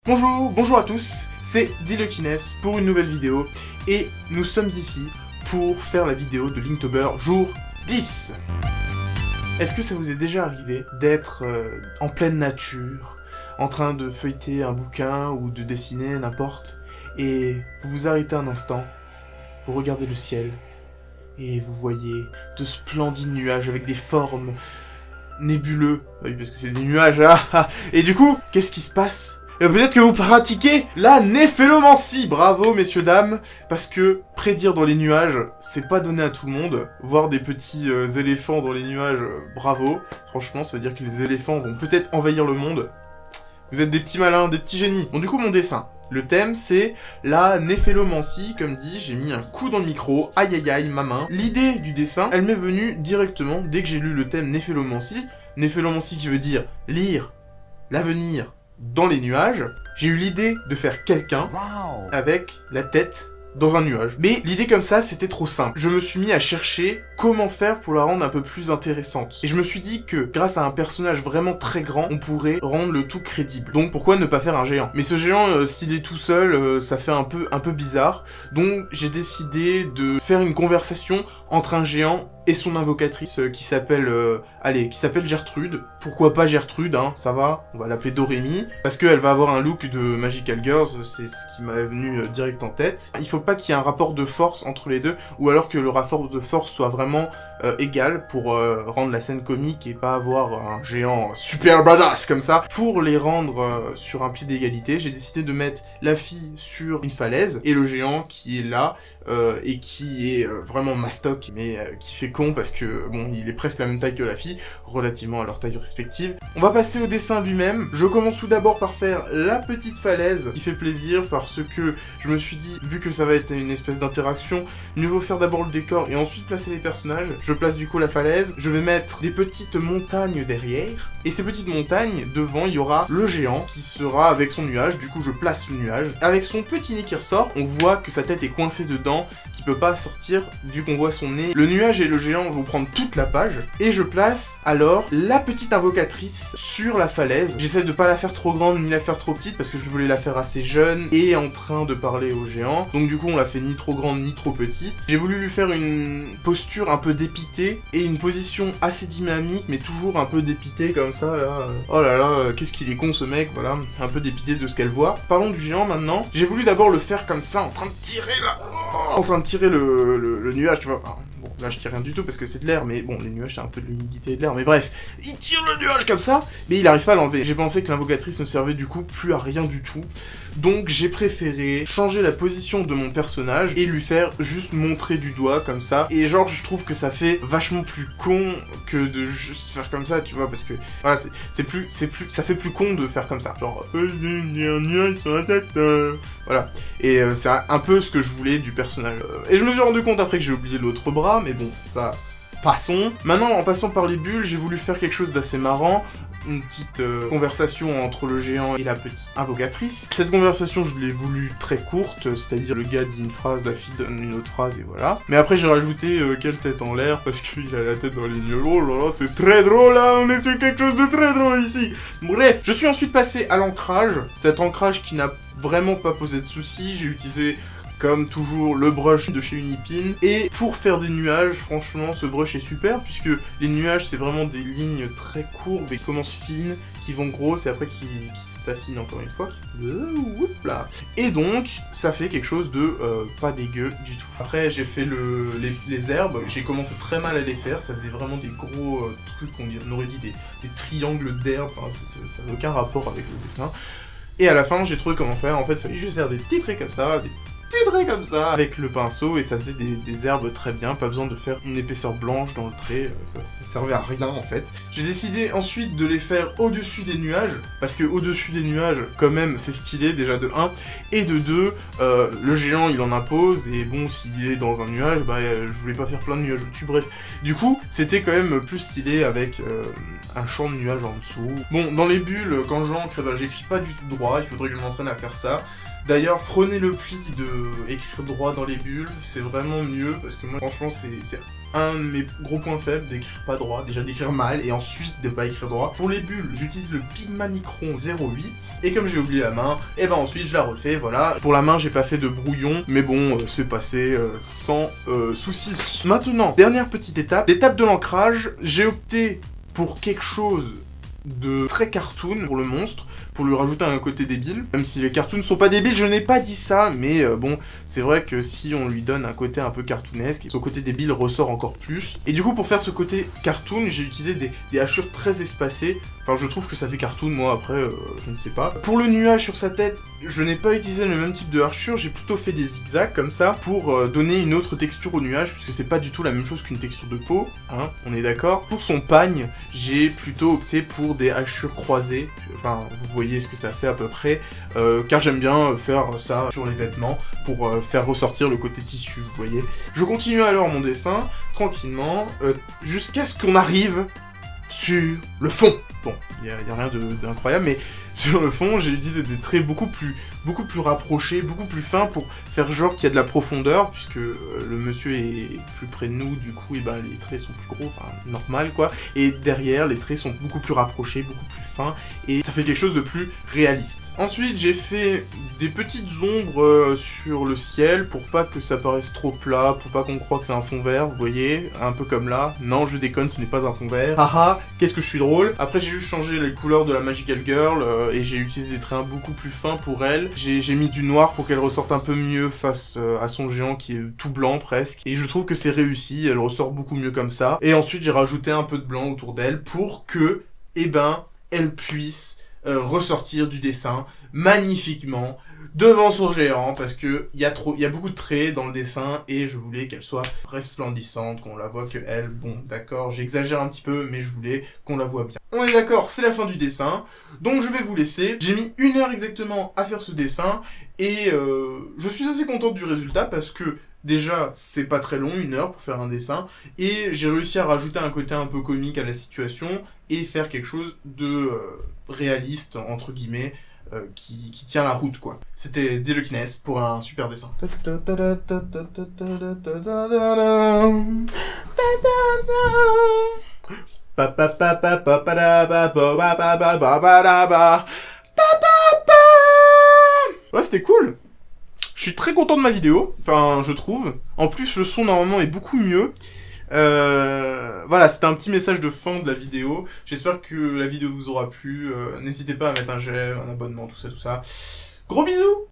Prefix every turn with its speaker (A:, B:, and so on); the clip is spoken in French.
A: Bonjour à tous, c'est Dilekines pour une nouvelle vidéo, et nous sommes ici pour faire la vidéo de Linktober jour 10. Est-ce que ça vous est déjà arrivé d'être en pleine nature, en train de feuilleter un bouquin ou de dessiner n'importe, et vous vous arrêtez un instant, vous regardez le ciel, et vous voyez de splendides nuages avec des formes nébuleux. Oui, parce que c'est des nuages, Et du coup, qu'est-ce qui se passe ? Peut-être que vous pratiquez la néphélomancie. Bravo, messieurs, dames, parce que prédire dans les nuages, c'est pas donné à tout le monde. Voir des petits éléphants dans les nuages, bravo. Franchement, ça veut dire que les éléphants vont peut-être envahir le monde. Vous êtes des petits malins, des petits génies. Bon, du coup, mon dessin. Le thème, c'est la néphélomancie. Comme dit, j'ai mis un coup dans le micro. Aïe aïe aïe, ma main. L'idée du dessin, elle m'est venue directement dès que j'ai lu le thème néphélomancie. Néphélomancie qui veut dire lire l'avenir dans les nuages. J'ai eu l'idée de faire quelqu'un avec la tête dans un nuage. Mais l'idée comme ça, c'était trop simple. Je me suis mis à chercher comment faire pour la rendre un peu plus intéressante. Et je me suis dit que, grâce à un personnage vraiment très grand, on pourrait rendre le tout crédible. Donc pourquoi ne pas faire un géant? Mais ce géant, s'il est tout seul, ça fait un peu bizarre. Donc j'ai décidé de faire une conversation entre un géant et son invocatrice qui s'appelle Gertrude. Pourquoi pas Gertrude, hein, ça va, on va l'appeler Dorémy, parce qu'elle va avoir un look de Magical Girls, c'est ce qui m'est venu direct en tête. Il faut pas qu'il y ait un rapport de force entre les deux, ou alors que le rapport de force soit vraiment égal pour rendre la scène comique et pas avoir un géant super badass comme ça. Pour les rendre sur un pied d'égalité, j'ai décidé de mettre la fille sur une falaise et le géant qui est là et qui est vraiment mastoc, mais qui fait con parce que bon, il est presque la même taille que la fille, relativement à leur taille respective. On va passer au dessin lui-même. Je commence tout d'abord par faire la petite falaise qui fait plaisir parce que je me suis dit, vu que ça va être une espèce d'interaction, mieux vaut faire d'abord le décor et ensuite placer les personnages. Je place du coup la falaise, je vais mettre des petites montagnes derrière, et ces petites montagnes, devant, il y aura le géant qui sera avec son nuage. Du coup je place le nuage. Avec son petit nez qui ressort, on voit que sa tête est coincée dedans, qui peut pas sortir vu qu'on voit son nez. Le nuage et le géant vont prendre toute la page, et je place alors la petite invocatrice sur la falaise. J'essaie de pas la faire trop grande ni la faire trop petite parce que je voulais la faire assez jeune et en train de parler au géant. Donc du coup on l'a fait ni trop grande ni trop petite. J'ai voulu lui faire une posture un peu dépitée et une position assez dynamique mais toujours un peu dépitée comme ça là. Oh là là, qu'est-ce qu'il est con ce mec, voilà, un peu dépité de ce qu'elle voit. Parlons du géant maintenant. J'ai voulu d'abord le faire comme ça, en train de tirer là, en train de tirer le nuage, tu vois. Enfin, bon, là je tire rien du tout parce que c'est de l'air, mais bon, les nuages c'est un peu de l'humidité et de l'air, mais bref, il tire le nuage comme ça, mais il arrive pas à l'enlever. J'ai pensé que l'invocatrice ne servait du coup plus à rien du tout, donc j'ai préféré changer la position de mon personnage et lui faire juste montrer du doigt comme ça, et genre je trouve que ça fait vachement plus con que de juste faire comme ça, tu vois, parce que voilà, ça fait plus con de faire comme ça, genre il y a un nuage sur la tête, voilà, et c'est un peu ce que je voulais du personnage. Et je me suis rendu compte après que j'ai oublié l'autre bras, mais bon, ça, passons. Maintenant, en passant par les bulles, j'ai voulu faire quelque chose d'assez marrant, une petite conversation entre le géant et la petite invocatrice. Cette conversation, je l'ai voulu très courte, c'est-à-dire le gars dit une phrase, la fille donne une autre phrase, et voilà. Mais après, j'ai rajouté quelle tête en l'air, parce qu'il a la tête dans les nuages. Oh là là, c'est très drôle, là, on est sur quelque chose de très drôle ici. Bref, je suis ensuite passé à l'ancrage, cet ancrage qui n'a vraiment pas posé de soucis. J'ai utilisé, comme toujours, le brush de chez Unipin. Et pour faire des nuages, franchement, ce brush est super, puisque les nuages, c'est vraiment des lignes très courbes et qui commencent fines, qui vont grosses, et après qui s'affinent encore une fois. Là. Et donc, ça fait quelque chose de pas dégueu du tout. Après, j'ai fait les herbes, j'ai commencé très mal à les faire, ça faisait vraiment des gros trucs, on aurait dit des triangles d'herbes, enfin, ça n'a aucun rapport avec le dessin. Et à la fin, j'ai trouvé comment faire. En fait, il fallait juste faire des petits traits comme ça, comme ça, avec le pinceau, et ça faisait des herbes très bien, pas besoin de faire une épaisseur blanche dans le trait, ça servait à rien en fait. J'ai décidé ensuite de les faire au-dessus des nuages, parce que au-dessus des nuages, quand même, c'est stylé, déjà de 1, et de 2, le géant il en impose, et bon, s'il est dans un nuage, bah je voulais pas faire plein de nuages au-dessus, bref. Du coup, c'était quand même plus stylé avec un champ de nuages en dessous. Bon, dans les bulles, quand j'encre, bah, j'écris pas du tout droit, il faudrait que je m'entraîne à faire ça. D'ailleurs, prenez le pli de écrire droit dans les bulles, c'est vraiment mieux, parce que moi, franchement, c'est un de mes gros points faibles, d'écrire pas droit, déjà d'écrire mal, et ensuite de pas écrire droit. Pour les bulles, j'utilise le Pigma Micron 08, et comme j'ai oublié la main, et ben ensuite je la refais, voilà. Pour la main, j'ai pas fait de brouillon, mais bon, c'est passé sans souci. Maintenant, dernière petite étape, l'étape de l'ancrage, j'ai opté pour quelque chose de très cartoon pour le monstre, pour lui rajouter un côté débile. Même si les cartoons sont pas débiles, je n'ai pas dit ça, mais bon, c'est vrai que si on lui donne un côté un peu cartoonesque, son côté débile ressort encore plus. Et du coup, pour faire ce côté cartoon, j'ai utilisé des hachures très espacées. Enfin, je trouve que ça fait cartoon, moi, après, je ne sais pas. Pour le nuage sur sa tête, je n'ai pas utilisé le même type de hachure, j'ai plutôt fait des zigzags, comme ça, pour donner une autre texture au nuage, puisque c'est pas du tout la même chose qu'une texture de peau, hein, on est d'accord. Pour son pagne, j'ai plutôt opté pour des hachures croisées, enfin, vous voyez ce que ça fait à peu près, car j'aime bien faire ça sur les vêtements, pour faire ressortir le côté tissu, vous voyez. Je continue alors mon dessin, tranquillement, jusqu'à ce qu'on arrive sur le fond. Bon, il y a rien d'incroyable, mais sur le fond, j'ai utilisé des traits beaucoup plus rapprochés, beaucoup plus fins pour faire genre qu'il y a de la profondeur, puisque le monsieur est plus près de nous, du coup, et ben les traits sont plus gros, enfin, normal, quoi. Et derrière, les traits sont beaucoup plus rapprochés, beaucoup plus fins, et ça fait quelque chose de plus réaliste. Ensuite, j'ai fait des petites ombres sur le ciel, pour pas que ça paraisse trop plat, pour pas qu'on croie que c'est un fond vert, vous voyez, un peu comme là. Non, je déconne, ce n'est pas un fond vert. Haha, qu'est-ce que je suis drôle. Après, j'ai juste changé les couleurs de la Magical Girl, et j'ai utilisé des traits beaucoup plus fins pour elle. J'ai mis du noir pour qu'elle ressorte un peu mieux face à son géant qui est tout blanc presque. Et je trouve que c'est réussi, elle ressort beaucoup mieux comme ça. Et ensuite, j'ai rajouté un peu de blanc autour d'elle pour que, eh ben, elle puisse ressortir du dessin magnifiquement devant son géant, parce que il y a beaucoup de traits dans le dessin et je voulais qu'elle soit resplendissante, qu'on la voit que elle. Bon, d'accord, j'exagère un petit peu, mais je voulais qu'on la voit bien. On est d'accord, c'est la fin du dessin, donc je vais vous laisser. J'ai mis 1 heure exactement à faire ce dessin et je suis assez contente du résultat parce que déjà, c'est pas très long, 1 heure pour faire un dessin, et j'ai réussi à rajouter un côté un peu comique à la situation et faire quelque chose de réaliste, entre guillemets, qui tient la route, quoi. C'était Diluckiness pour un super dessin. Ouais, c'était cool. Je suis très content de ma vidéo, enfin, je trouve. En plus, le son, normalement, est beaucoup mieux. Voilà, c'était un petit message de fin de la vidéo. J'espère que la vidéo vous aura plu. N'hésitez pas à mettre un j'aime, un abonnement, tout ça. Gros bisous!